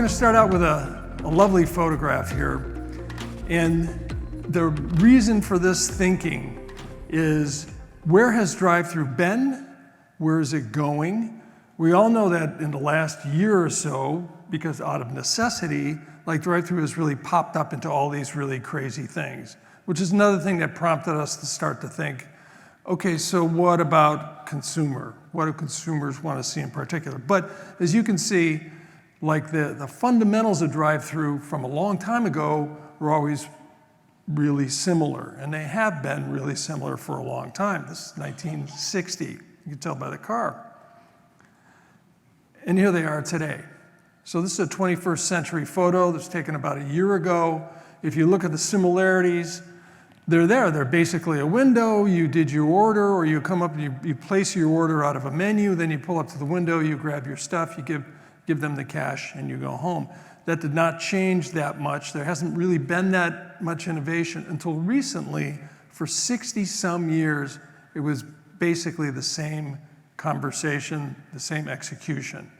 to start out with a lovely photograph here. And the reason for this thinking is, where has drive-thru been? Where is it going? We all know that in the last year or so, because out of necessity, like drive-thru has really popped up into all these really crazy things, which is another thing that prompted us to start to think, okay, so what about consumer? What do consumers want to see in particular? But as you can see, like the fundamentals of drive-thru from a long time ago were always really similar, and they have been really similar for a long time. This is 1960, you can tell by the car. And here they are today. So this is a 21st century photo that's taken about a year ago. If you look at the similarities, they're there. They're basically a window. You did your order, or you come up and you place your order out of a menu, then you pull up to the window, you grab your stuff, you give them the cash, and you go home. That did not change that much. There hasn't really been that much innovation until recently. For 60-some years, it was basically the same conversation, the same execution.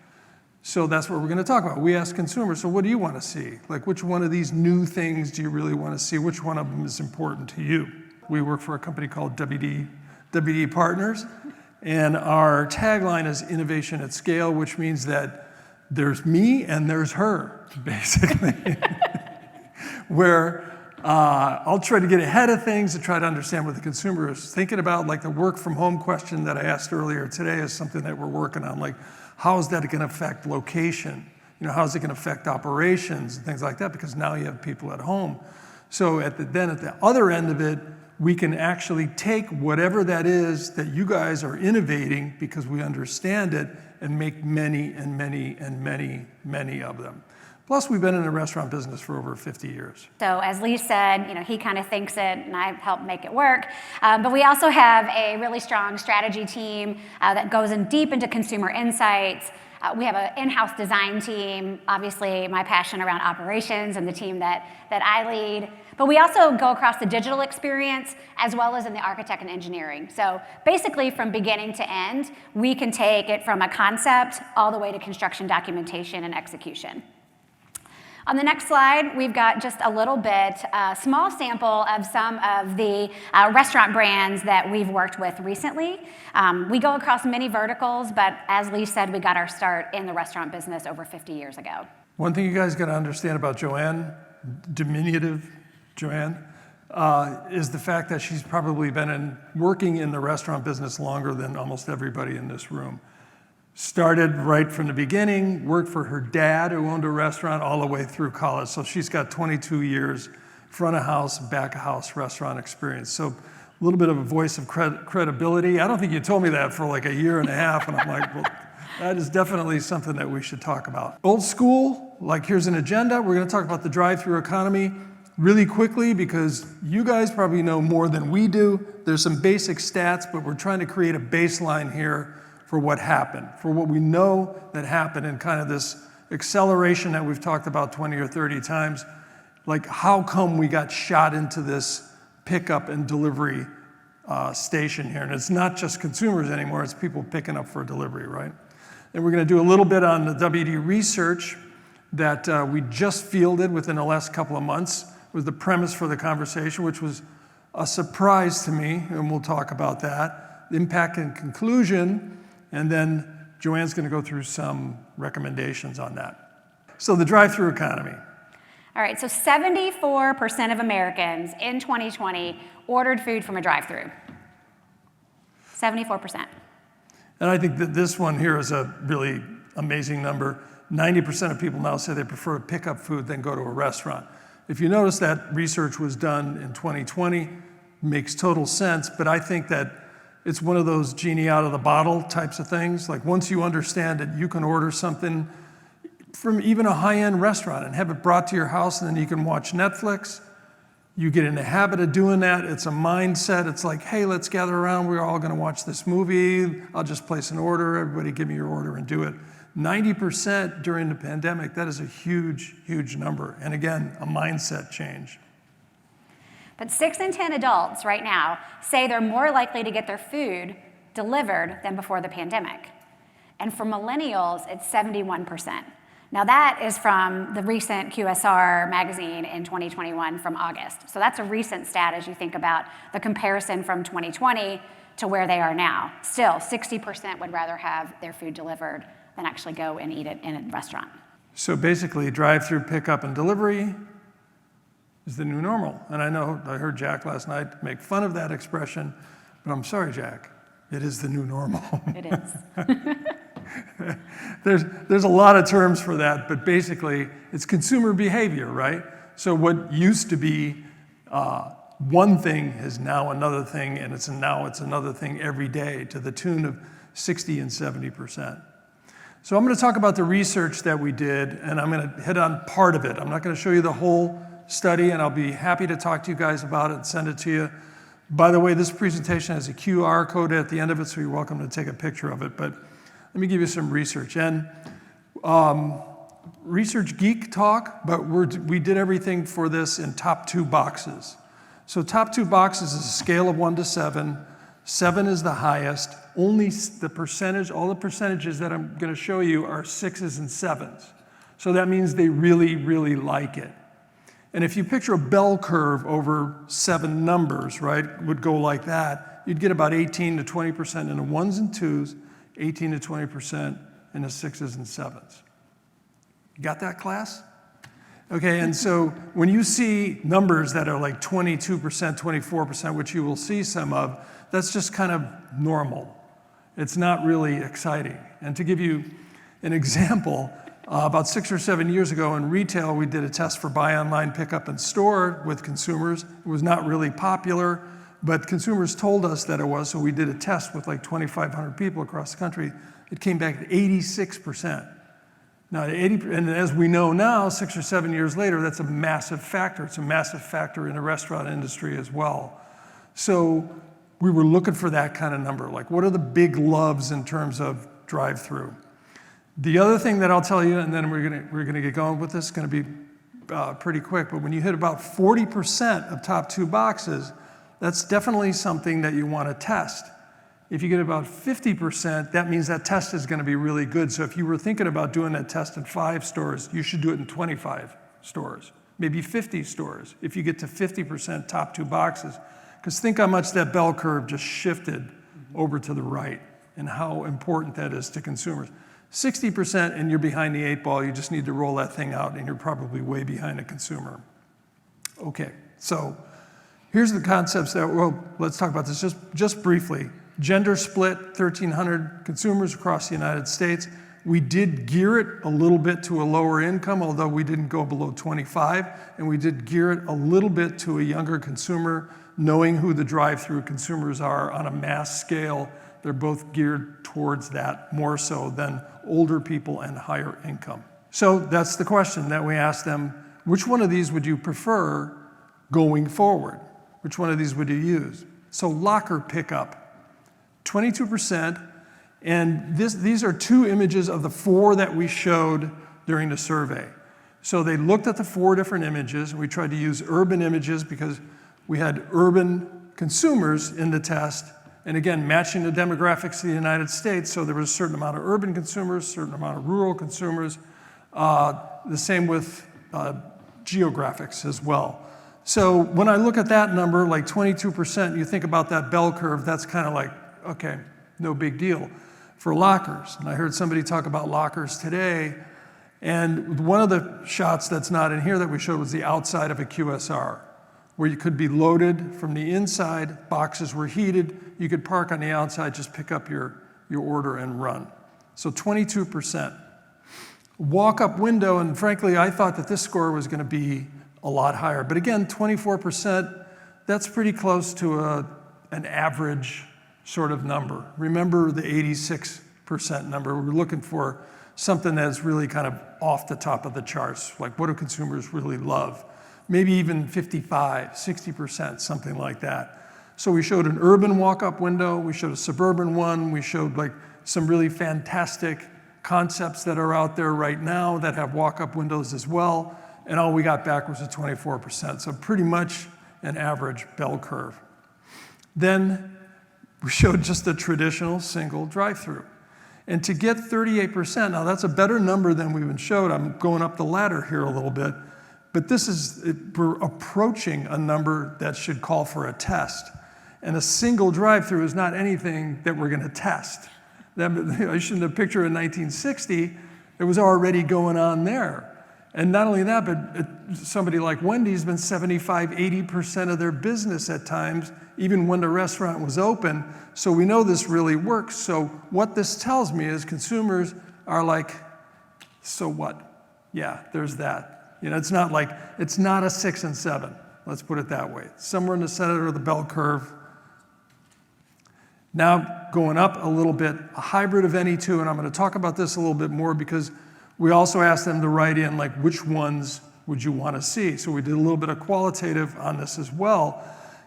So that's what we're going to talk about. We ask consumers, so what do you want to see? Like, which one of these new things do you really want to see? Which one of them is important to you? We work for a company called WD Partners, and our tagline is innovation at scale, which means that there's me and there's her, basically. Where I'll try to get ahead of things and try to understand what the consumer is thinking about. Like the work from home question that I asked earlier today is something that we're working on. Like, how is that going to affect location? You know, how is it going to affect operations and things like that? Because now you have people at home. So then at the other end of it, we can actually take whatever that is that you guys are innovating, because we understand it, and make many and many and many, many of them. Plus, we've been in the restaurant business for over 50 years. So as Lee said, you know, he kind of thinks it, and I help make it work. But we also have a really strong strategy team that goes in deep into consumer insights. We have an in-house design team, obviously my passion around operations and the team that I lead. But we also go across the digital experience as well as in the architect and engineering. So basically from beginning to end, we can take it from a concept all the way to construction documentation and execution. On the next slide, we've got just a little bit, a small sample of some of the restaurant brands that we've worked with recently. We go across many verticals, but as Lee said, we got our start in the restaurant business over 50 years ago. One thing you guys got to understand about Joanne, diminutive Joanne, is the fact that she's probably been working in the restaurant business longer than almost everybody in this room. Started right from the beginning, worked for her dad who owned a restaurant all the way through college. So she's got 22 years front of house, back of house restaurant experience. So a little bit of a voice of credibility. I don't think you told me that for like a year and a half, and I'm like, well, that is definitely something that we should talk about. Old school, like here's an agenda. We're gonna talk about the drive-thru economy really quickly, because you guys probably know more than we do. There's some basic stats, but we're trying to create a baseline here for what happened, for what we know that happened, and kind of this acceleration that we've talked about 20 or 30 times. Like, how come we got shot into this pickup and delivery station here? And it's not just consumers anymore, it's people picking up for delivery, right? And we're gonna do a little bit on the WD research that we just fielded within the last couple of months. It was the premise for the conversation, which was a surprise to me, and we'll talk about that. Impact and conclusion. And then Joanne's going to go through some recommendations on that. So the drive-thru economy. All right, so 74% of Americans in 2020 ordered food from a drive-thru. 74%. And I think that this one here is a really amazing number. 90% of people now say they prefer to pick up food than go to a restaurant. If you notice, that research was done in 2020, makes total sense, but I think that it's one of those genie out of the bottle types of things. Like, once you understand that you can order something from even a high-end restaurant and have it brought to your house, and then you can watch Netflix, you get in the habit of doing that. It's a mindset. It's like, hey, let's gather around. We're all going to watch this movie. I'll just place an order. Everybody give me your order and do it. 90% during the pandemic, that is a huge, huge number. And again, a mindset change. But 6 in 10 adults right now say they're more likely to get their food delivered than before the pandemic. And for millennials, it's 71%. Now that is from the recent QSR magazine in 2021 from August. So that's a recent stat as you think about the comparison from 2020 to where they are now. Still, 60% would rather have their food delivered than actually go and eat it in a restaurant. So basically, drive-through pickup and delivery is the new normal. And I know I heard Jack last night make fun of that expression, but I'm sorry, Jack, it is the new normal. It is. There's a lot of terms for that, but basically it's consumer behavior, right? So what used to be one thing is now another thing, and it's another thing every day to the tune of 60 and 70%. So I'm going to talk about the research that we did, and I'm going to hit on part of it. I'm not going to show you the whole study, and I'll be happy to talk to you guys about it and send it to you. By the way, this presentation has a QR code at the end of it, so you're welcome to take a picture of it. But let me give you some research. And research geek talk, but we did everything for this in top 2 boxes. So top 2 boxes is a scale of 1 to 7. 7 is the highest. Only all the percentages that I'm going to show you are 6s and 7s. So that means they really, really like it. And if you picture a bell curve over 7 numbers, right, would go like that, you'd get about 18 to 20% in the 1s and 2s, 18 to 20% in the 6s and 7s. Got that, class? Okay, and so when you see numbers that are like 22%, 24%, which you will see some of, that's just kind of normal. It's not really exciting. And to give you an example, about 6 or 7 years ago in retail, we did a test for buy online, pick up in store with consumers. It was not really popular, but consumers told us that it was, so we did a test with like 2,500 people across the country. It came back at 86%. Now, and as we know now, 6 or 7 years later, that's a massive factor. It's a massive factor in the restaurant industry as well. So we were looking for that kind of number. Like, what are the big loves in terms of drive-through? The other thing that I'll tell you, and then we're gonna get going with this, it's gonna be pretty quick, but when you hit about 40% of top 2 boxes, that's definitely something that you wanna test. If you get about 50%, that means that test is gonna be really good. So if you were thinking about doing that test in 5 stores, you should do it in 25 stores, maybe 50 stores, if you get to 50% top 2 boxes. Because think how much that bell curve just shifted over to the right and how important that is to consumers. 60% and you're behind the 8 ball, you just need to roll that thing out and you're probably way behind a consumer. Okay, so here's the concepts that, well, let's talk about this just briefly. Gender split, 1,300 consumers across the United States. We did gear it a little bit to a lower income, although we didn't go below 25, and we did gear it a little bit to a younger consumer, knowing who the drive-through consumers are on a mass scale. They're both geared towards that more so than older people and higher income. So that's the question that we asked them. Which one of these would you prefer going forward? Which one of these would you use? So locker pickup, 22%. And these are 2 images of the 4 that we showed during the survey. So they looked at the 4 different images, and we tried to use urban images because we had urban consumers in the test. And again, matching the demographics of the United States, so there was a certain amount of urban consumers, a certain amount of rural consumers, the same with geographics as well. So when I look at that number, like 22%, you think about that bell curve, that's kind of like, okay, no big deal. For lockers, and I heard somebody talk about lockers today, and one of the shots that's not in here that we showed was the outside of a QSR, where you could be loaded from the inside, boxes were heated, you could park on the outside, just pick up your order and run. So 22%. Walk-up window, and frankly, I thought that this score was gonna be a lot higher. But again, 24%, that's pretty close to an average sort of number. Remember the 86% number. We're looking for something that's really kind of off the top of the charts, like what do consumers really love? Maybe even 55, 60%, something like that. So we showed an urban walk-up window, we showed a suburban one, we showed like some really fantastic concepts that are out there right now that have walk-up windows as well, and all we got back was a 24%, so pretty much an average bell curve. Then we showed just a traditional single drive-through. And to get 38%, now that's a better number than we even showed. I'm going up the ladder here a little bit, but we're approaching a number that should call for a test. And a single drive-through is not anything that we're gonna test. I shouldn't have pictured in 1960, it was already going on there. And not only that, but somebody like Wendy's been 75, 80% of their business at times, even when the restaurant was open. So we know this really works. So what this tells me is consumers are like, so what? Yeah, there's that. It's not a 6 and 7. Let's put it that way. Somewhere in the center of the bell curve. Now going up a little bit, a hybrid of any two, and I'm going to talk about this a little bit more because we also asked them to write in like which ones would you want to see. So we did a little bit of qualitative on this as well.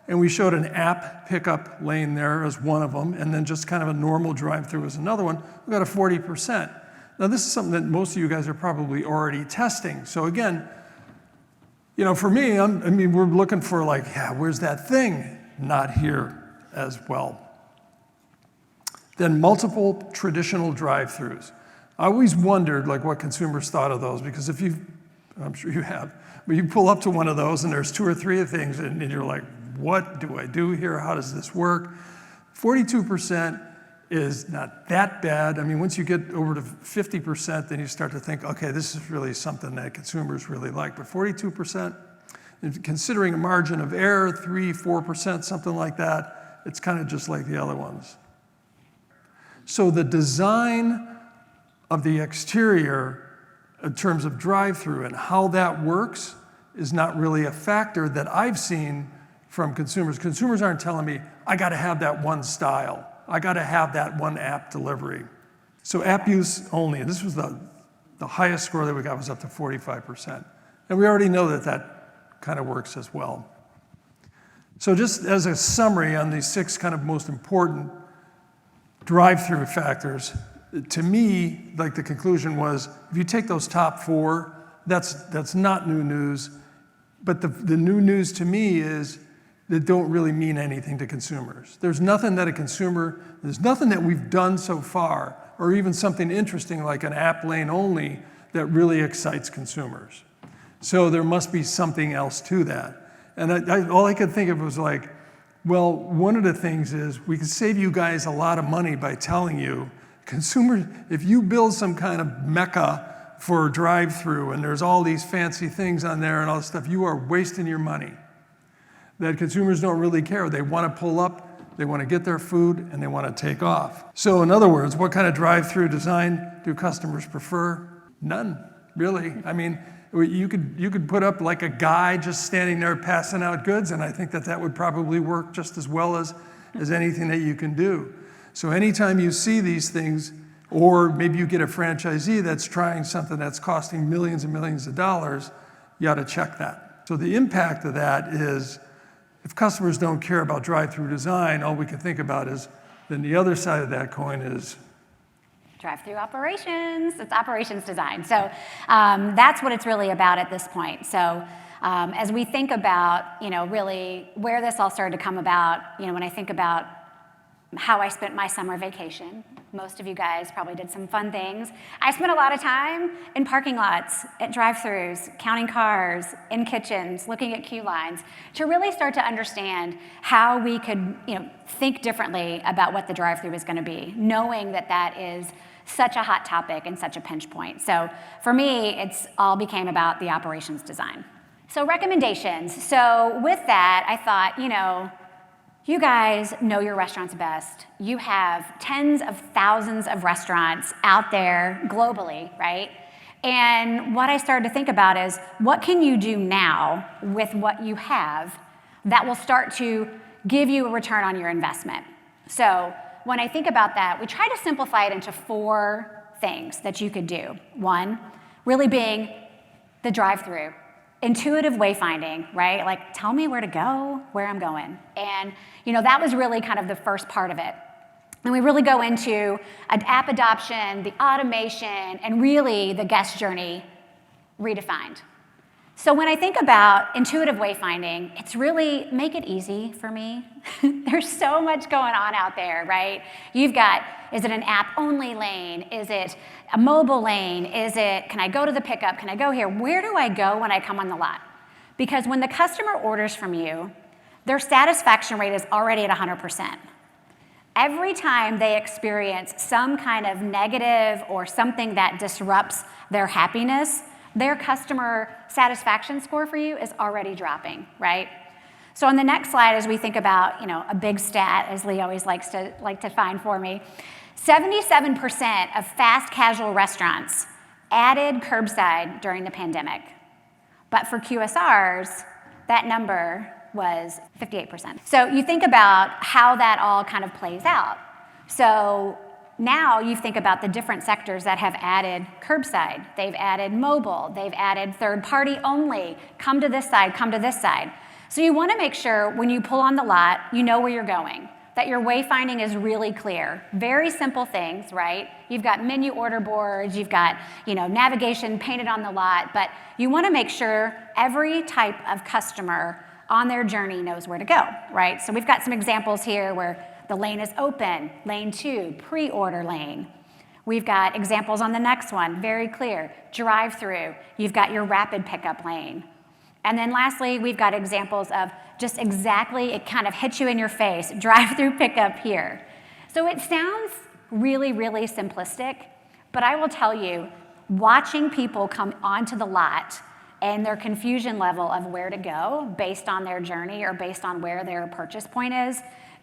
And we showed an app pickup lane there as one of them, and then just kind of a normal drive-through as another one. We got a 40%. Now this is something that most of you guys are probably already testing. So again, for me, we're looking for like, yeah, where's that thing? Not here as well. Then multiple traditional drive-throughs. I always wondered like what consumers thought of those, because I'm sure you have, but you pull up to one of those and there's 2 or 3 things and you're like, what do I do here? How does this work? 42% is not that bad. Once you get over to 50%, then you start to think, okay, this is really something that consumers really like. But 42%, considering a margin of error, 3-4%, something like that, it's kind of just like the other ones. So the design of the exterior in terms of drive-through and how that works is not really a factor that I've seen from consumers. Consumers aren't telling me, I gotta have that one style. I gotta have that one app delivery. So app use only, and this was the highest score that we got was up to 45%. And we already know that that kind of works as well. So just as a summary on these 6 kind of most important drive-through factors, to me, like the conclusion was, if you take those top 4, that's not new news. But the new news to me is that don't really mean anything to consumers. There's nothing that we've done so far, or even something interesting like an app lane only, that really excites consumers. So there must be something else to that. And all I could think of was like, well, one of the things is we can save you guys a lot of money by telling you, consumers, if you build some kind of mecca for a drive-through and there's all these fancy things on there and all this stuff, you are wasting your money. That consumers don't really care. They want to pull up, they want to get their food, and they want to take off. So in other words, what kind of drive-through design do customers prefer? None, really. You could put up like a guy just standing there passing out goods, and I think that would probably work just as well as anything that you can do. So anytime you see these things, or maybe you get a franchisee that's trying something that's costing millions and millions of dollars, you ought to check that. So the impact of that is, if customers don't care about drive-through design, all we can think about is, then the other side of that coin is drive-through operations. It's operations design. So that's what it's really about at this point. So as we think about, really where this all started to come about, when I think about how I spent my summer vacation, most of you guys probably did some fun things. I spent a lot of time in parking lots, at drive-thrus, counting cars, in kitchens, looking at queue lines, to really start to understand how we could, think differently about what the drive-thru is going to be, knowing that that is such a hot topic and such a pinch point. So for me, it's all became about the operations design. So recommendations. So with that, I thought, you guys know your restaurants best. You have tens of thousands of restaurants out there globally, right? And what I started to think about is, what can you do now with what you have that will start to give you a return on your investment? So when I think about that, we try to simplify it into 4 things that you could do. 1, really being the drive-thru. Intuitive wayfinding, right? Like, tell me where to go, where I'm going. And, that was really kind of the first part of it. And we really go into an app adoption, the automation, and really the guest journey redefined. So when I think about intuitive wayfinding, it's really make it easy for me. There's so much going on out there, right? You've got, is it an app-only lane? Is it a mobile lane? Is it, can I go to the pickup? Can I go here? Where do I go when I come on the lot? Because when the customer orders from you, their satisfaction rate is already at 100%. Every time they experience some kind of negative or something that disrupts their happiness, their customer satisfaction score for you is already dropping, right? So on the next slide, as we think about, a big stat, as Lee always likes to find for me, 77% of fast casual restaurants added curbside during the pandemic. But for QSRs, that number was 58%. So you think about how that all kind of plays out. So now you think about the different sectors that have added curbside. They've added mobile. They've added third party only. Come to this side, come to this side. So you want to make sure when you pull on the lot, you know where you're going, that your wayfinding is really clear. Very simple things, right? You've got menu order boards, you've got, navigation painted on the lot, but you want to make sure every type of customer on their journey knows where to go, right? So we've got some examples here where the lane is open, lane 2, pre-order lane. We've got examples on the next one, very clear, drive-through. You've got your rapid pickup lane. And then lastly, we've got examples of just exactly, it kind of hits you in your face, drive-through pickup here. So it sounds really, really simplistic, but I will tell you, watching people come onto the lot and their confusion level of where to go based on their journey or based on where their purchase point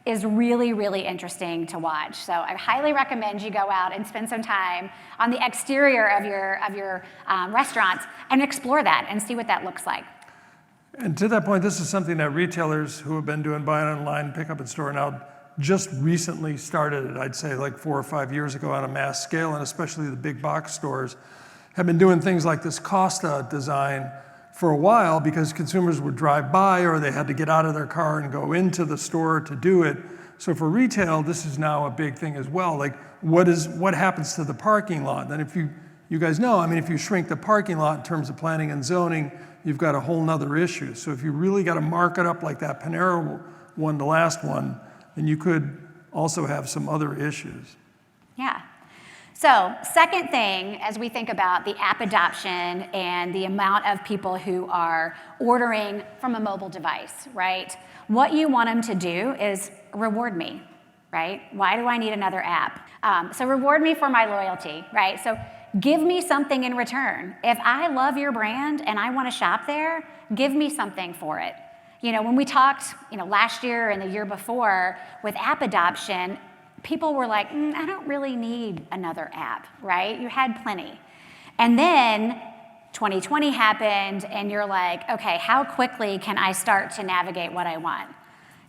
is really, really interesting to watch. So I highly recommend you go out and spend some time on the exterior of your restaurants and explore that and see what that looks like. And to that point, this is something that retailers who have been doing buy online, pick up in store now just recently started, I'd say like 4 or 5 years ago on a mass scale, and especially the big box stores have been doing things like this Costa design for a while because consumers would drive by or they had to get out of their car and go into the store to do it. So for retail, this is now a big thing as well. Like what happens to the parking lot? Then if you guys know, if you shrink the parking lot in terms of planning and zoning, you've got a whole nother issue. So if you really got to mark it up like that Panera one, the last one, then you could also have some other issues. Yeah. So second thing, as we think about the app adoption and the amount of people who are ordering from a mobile device, right? What you want them to do is reward me, right? Why do I need another app? So reward me for my loyalty, right? So give me something in return. If I love your brand and I want to shop there, give me something for it. When we talked, last year and the year before with app adoption, people were like, I don't really need another app, right? You had plenty. And then 2020 happened and you're like, okay, how quickly can I start to navigate what I want?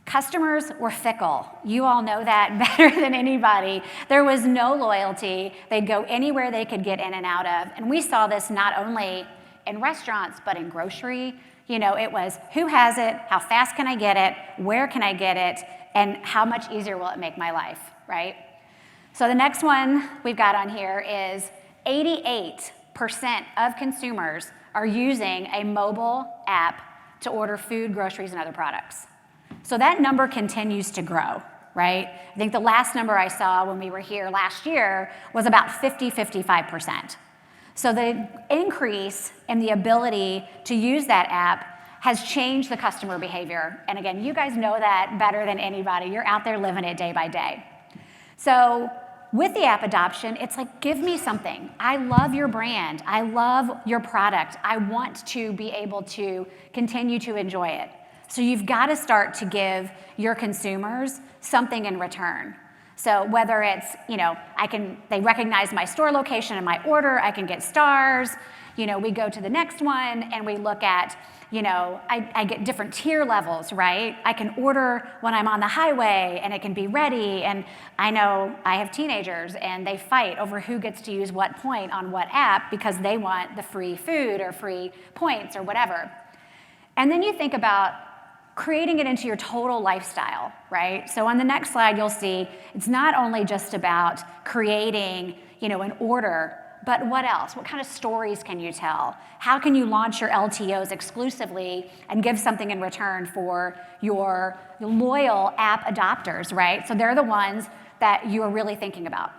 Customers were fickle. You all know that better than anybody. There was no loyalty. They'd go anywhere they could get in and out of. And we saw this not only in restaurants, but in grocery. It was who has it, how fast can I get it, where can I get it, and how much easier will it make my life, right? So the next one we've got on here is 88% of consumers are using a mobile app to order food, groceries, and other products. So that number continues to grow, right? I think the last number I saw when we were here last year was about 55%. So the increase in the ability to use that app has changed the customer behavior. And again, you guys know that better than anybody. You're out there living it day by day. So with the app adoption, it's like, give me something. I love your brand. I love your product. I want to be able to continue to enjoy it. So you've got to start to give your consumers something in return. So whether it's, they recognize my store location and my order, I can get stars. We go to the next one and we look at, I get different tier levels, right? I can order when I'm on the highway and it can be ready. And I know I have teenagers and they fight over who gets to use what point on what app because they want the free food or free points or whatever. And then you think about creating it into your total lifestyle, right? So on the next slide, you'll see it's not only just about creating, an order, but what else? What kind of stories can you tell? How can you launch your LTOs exclusively and give something in return for your loyal app adopters, right? So they're the ones that you're really thinking about.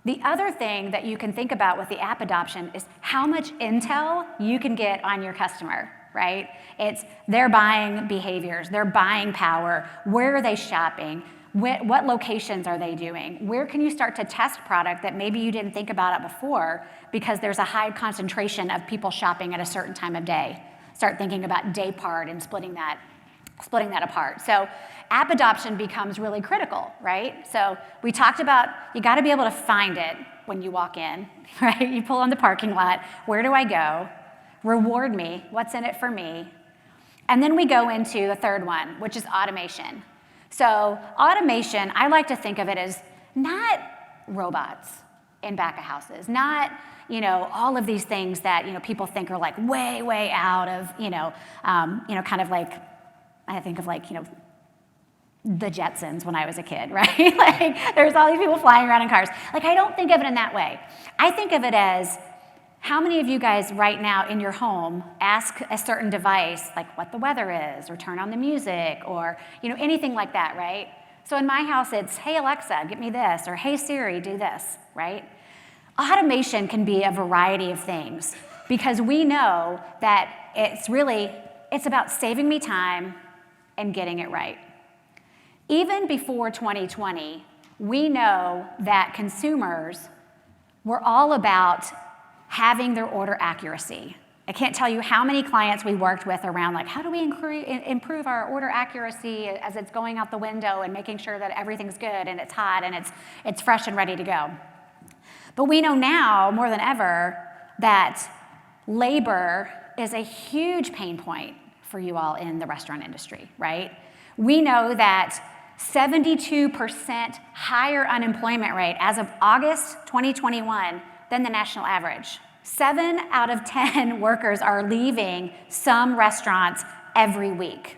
The other thing that you can think about with the app adoption is how much intel you can get on your customer, right? It's their buying behaviors, their buying power, where are they shopping, what locations are they doing? Where can you start to test product that maybe you didn't think about it before because there's a high concentration of people shopping at a certain time of day? Start thinking about day part and splitting that apart. So app adoption becomes really critical, right? So we talked about you got to be able to find it when you walk in, right? You pull in the parking lot, where do I go? Reward me, what's in it for me? And then we go into the third one, which is automation. So automation, I like to think of it as not robots in back of houses, not all of these things that people think are like way out of kind of like I think of like the Jetsons when I was a kid, right? Like there's all these people flying around in cars. Like I don't think of it in that way. I think of it as how many of you guys right now in your home ask a certain device, like what the weather is, or turn on the music, or anything like that, right? So in my house, it's, hey Alexa, get me this, or hey Siri, do this, right? Automation can be a variety of things because we know that it's about saving me time and getting it right. Even before 2020, we know that consumers were all about having their order accuracy. I can't tell you how many clients we worked with around like, how do we improve our order accuracy as it's going out the window and making sure that everything's good and it's hot and it's fresh and ready to go. But we know now more than ever that labor is a huge pain point for you all in the restaurant industry, right? We know that 72% higher unemployment rate as of August 2021 than the national average. 7 out of 10 workers are leaving some restaurants every week.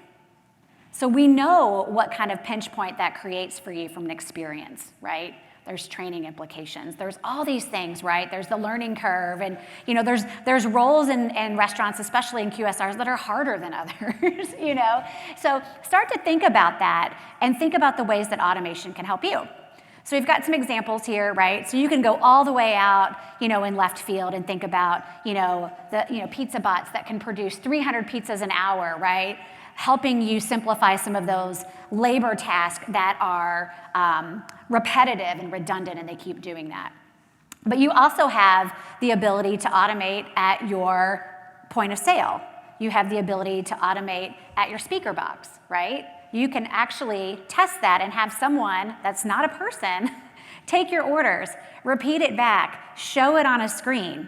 So we know what kind of pinch point that creates for you from an experience, right? There's training implications. There's all these things, right? There's the learning curve, and there's roles in restaurants, especially in QSRs, that are harder than others. So start to think about that and think about the ways that automation can help you. So we've got some examples here, right? So you can go all the way out, in left field and think about, the pizza bots that can produce 300 pizzas an hour, right? Helping you simplify some of those labor tasks that are repetitive and redundant, and they keep doing that. But you also have the ability to automate at your point of sale. You have the ability to automate at your speaker box, right? You can actually test that and have someone that's not a person take your orders, repeat it back, show it on a screen,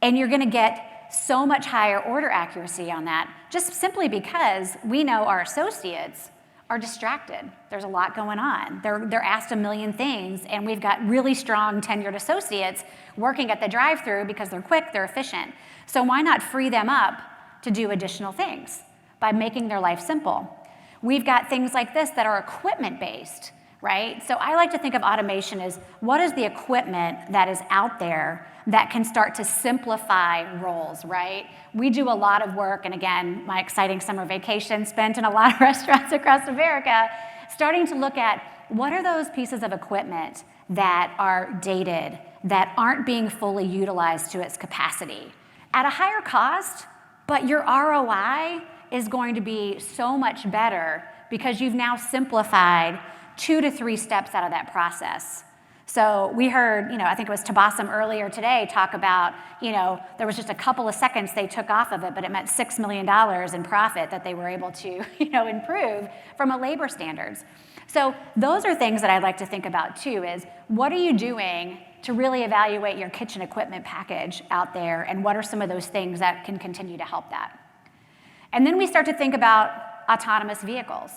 and you're going to get so much higher order accuracy on that, just simply because we know our associates are distracted. There's a lot going on. They're asked a million things, and we've got really strong tenured associates working at the drive-thru because they're quick, they're efficient. So why not free them up to do additional things by making their life simple? We've got things like this that are equipment-based, right? So I like to think of automation as what is the equipment that is out there that can start to simplify roles, right? We do a lot of work, and again, my exciting summer vacation spent in a lot of restaurants across America, starting to look at what are those pieces of equipment that are dated, that aren't being fully utilized to its capacity at a higher cost, but your ROI is going to be so much better because you've now simplified 2 to 3 steps out of that process. So we heard, I think it was Tabassum earlier today talk about, there was just a couple of seconds they took off of it, but it meant $6 million in profit that they were able to, improve from a labor standards. So those are things that I'd like to think about too, is what are you doing to really evaluate your kitchen equipment package out there, and what are some of those things that can continue to help that? And then we start to think about autonomous vehicles,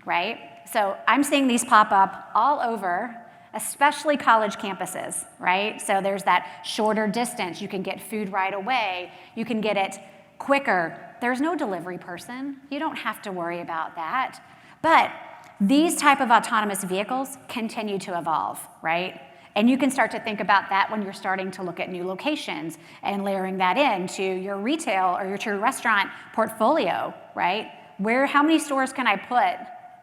right? So I'm seeing these pop up all over, especially college campuses, right? So there's that shorter distance. You can get food right away. You can get it quicker. There's no delivery person. You don't have to worry about that. But these type of autonomous vehicles continue to evolve, right? And you can start to think about that when you're starting to look at new locations and layering that into your retail or your restaurant portfolio, right? How many stores can I put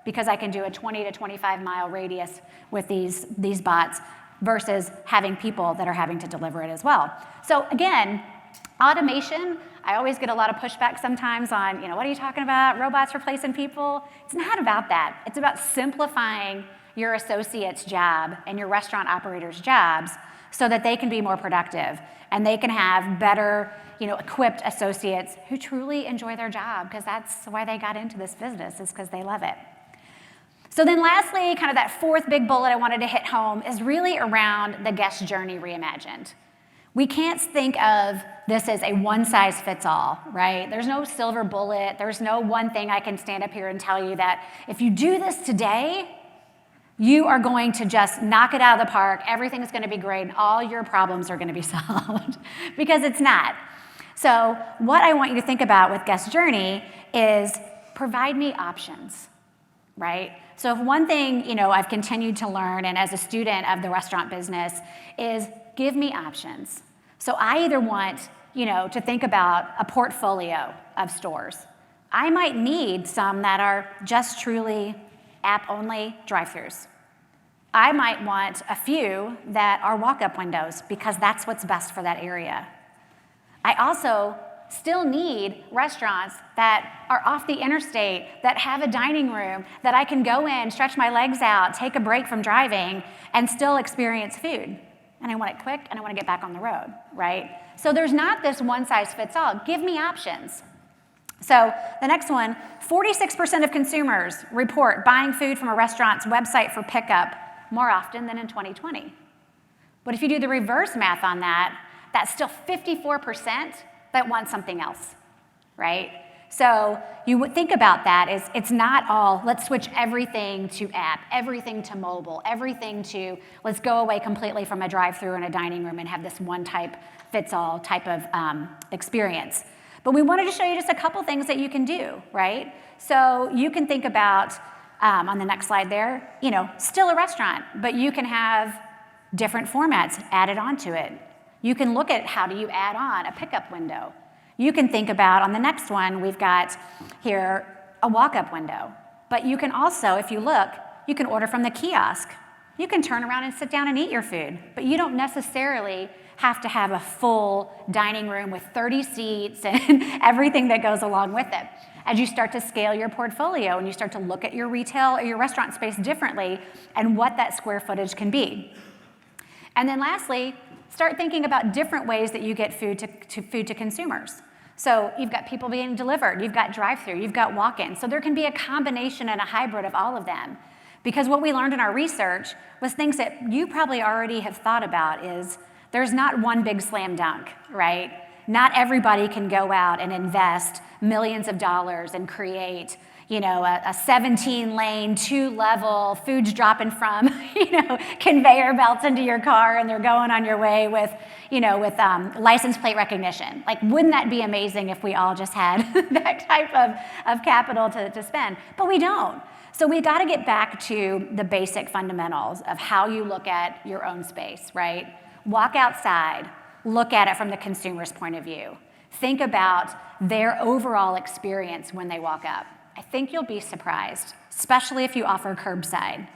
because I can do a 20 to 25 mile radius with these bots versus having people that are having to deliver it as well. So again, automation, I always get a lot of pushback sometimes on, what are you talking about? Robots replacing people? It's not about that. It's about simplifying your associates' job and your restaurant operators' jobs so that they can be more productive and they can have better, equipped associates who truly enjoy their job, because that's why they got into this business, is because they love it. So then lastly, kind of that fourth big bullet I wanted to hit home is really around the guest journey reimagined. We can't think of this as a one-size-fits-all, right? There's no silver bullet. There's no one thing I can stand up here and tell you that if you do this today, you are going to just knock it out of the park, everything's going to be great, and all your problems are going to be solved, because it's not. So what I want you to think about with guest journey is provide me options, right? So if one thing, I've continued to learn, and as a student of the restaurant business, is give me options. So I either want, to think about a portfolio of stores. I might need some that are just truly app-only drive-thrus. I might want a few that are walk-up windows because that's what's best for that area. I also still need restaurants that are off the interstate, that have a dining room, that I can go in, stretch my legs out, take a break from driving, and still experience food. And I want it quick, and I want to get back on the road, right? So there's not this one-size-fits-all. Give me options. So the next one, 46% of consumers report buying food from a restaurant's website for pickup more often than in 2020. But if you do the reverse math on that, that's still 54% that want something else, right? So you would think about that is it's not all, let's switch everything to app, everything to mobile, everything to, let's go away completely from a drive-through and a dining room and have this one type fits all type of experience. But we wanted to show you just a couple things that you can do, right? So you can think about, on the next slide there, still a restaurant, but you can have different formats added onto it. You can look at how do you add on a pickup window. You can think about, on the next one, we've got here a walk-up window. But you can also, if you look, you can order from the kiosk. You can turn around and sit down and eat your food, but you don't necessarily have to have a full dining room with 30 seats and everything that goes along with it. As you start to scale your portfolio and you start to look at your retail or your restaurant space differently and what that square footage can be. And then lastly, start thinking about different ways that you get food to consumers. So you've got people being delivered, you've got drive-thru, you've got walk-in. So there can be a combination and a hybrid of all of them. Because what we learned in our research was things that you probably already have thought about is there's not one big slam dunk, right? Not everybody can go out and invest millions of dollars and create, a 17-lane, 2-level, food's dropping from, conveyor belts into your car and they're going on your way with license plate recognition. Like, wouldn't that be amazing if we all just had that type of capital to spend? But we don't. So we've got to get back to the basic fundamentals of how you look at your own space, right? Walk outside, look at it from the consumer's point of view. Think about their overall experience when they walk up. I think you'll be surprised, especially if you offer curbside.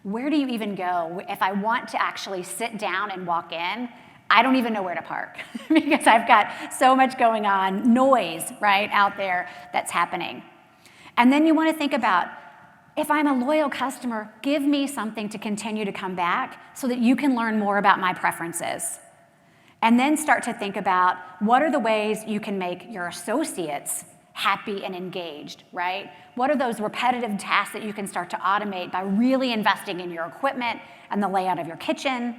Where do you even go? If I want to actually sit down and walk in, I don't even know where to park because I've got so much going on, noise, right, out there that's happening. And then you want to think about, if I'm a loyal customer, give me something to continue to come back so that you can learn more about my preferences. And then start to think about what are the ways you can make your associates happy and engaged, right? What are those repetitive tasks that you can start to automate by really investing in your equipment and the layout of your kitchen?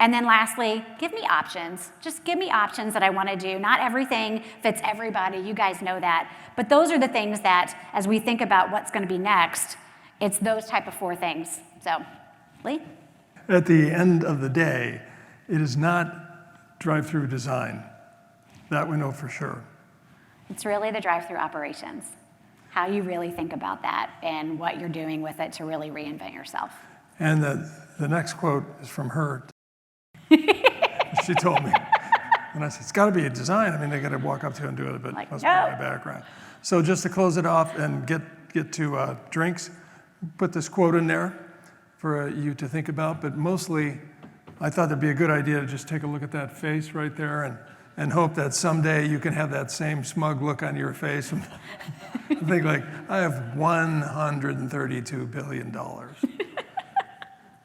And then lastly, give me options. Just give me options that I want to do. Not everything fits everybody. You guys know that. But those are the things that, as we think about what's going to be next, it's those type of 4 things. So, Lee? At the end of the day, it is not drive-through design. That we know for sure. It's really the drive-through operations, how you really think about that and what you're doing with it to really reinvent yourself. And the next quote is from her. She told me. And I said, it's got to be a design. I mean, they got to walk up to it and do it, but Like, it must no. be my background. So just to close it off and get to drinks, put this quote in there for you to think about. But mostly, I thought it'd be a good idea to just take a look at that face right there and hope that someday you can have that same smug look on your face and think like, I have $132 billion.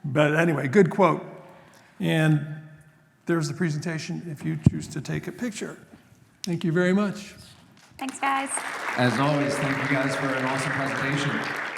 But anyway, good quote. And there's the presentation if you choose to take a picture. Thank you very much. Thanks, guys. As always, thank you guys for an awesome presentation.